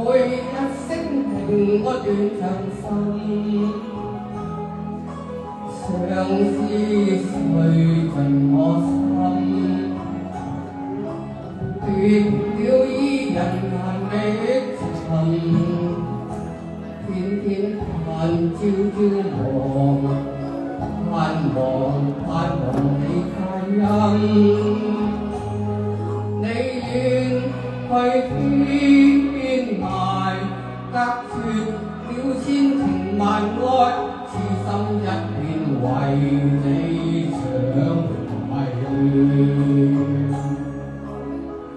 每一聲停我斷腸心，相思碎盡我心，斷了伊人難覓尋，天天盼朝朝望，盼望你佳音。你願去天涯，隔絕了千情萬愛，痴心一片為你長迷。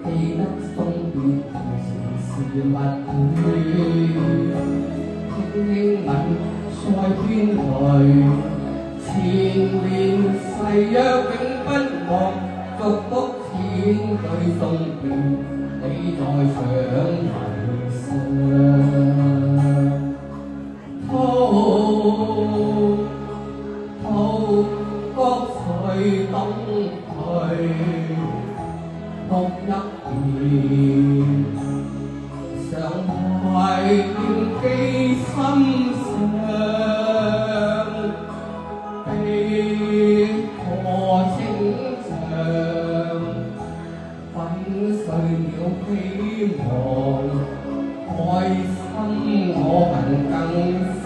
記得送別時密語，輕輕吻再編淚，前面誓約永不忘，祝福千句送別，你在長迷上。滔江水東去，獨一人，常懷念記心上，悲破情長，粉碎了希望，愛心我恨更深。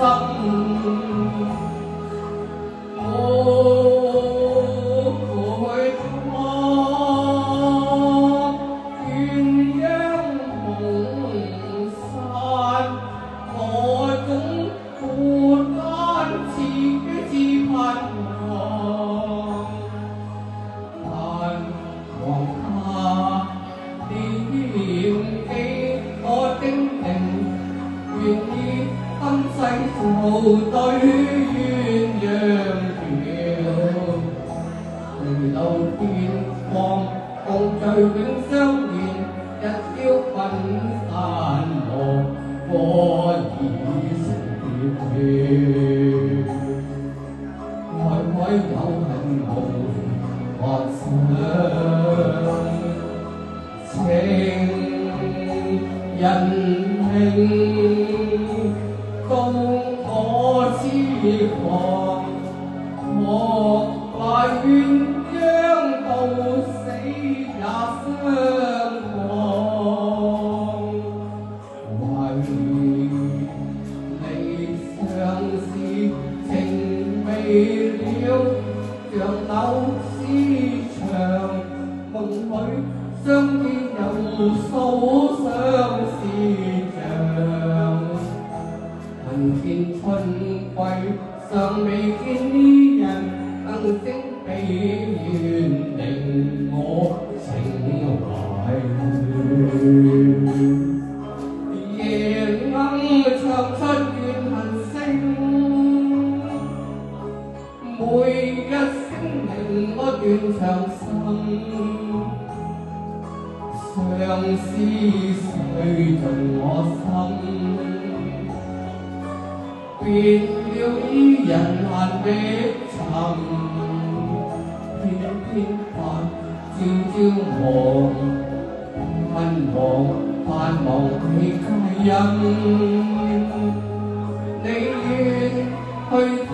今世做對鴛鴦橋，回到天光共聚永相連，日朝分散落過已成別，海有恨無法想，情人命到我痴狂，莫怪鴛鴦到死也相忘。懷你相思情未了，像柳絲長，夢裏相見又數相思像。恨天春季尚未見伊人，更聲悲怨令我情懷亂。夜鶯唱出怨恨聲，每一聲令我斷腸心，相思碎盡我心。變了伊人難覓尋，天盼朝望，盼望你佳音。你願去天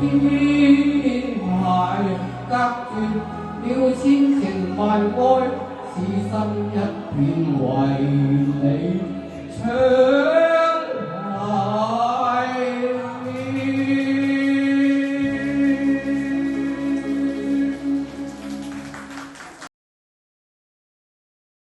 涯，隔絕了千情萬愛，痴心一片為你長。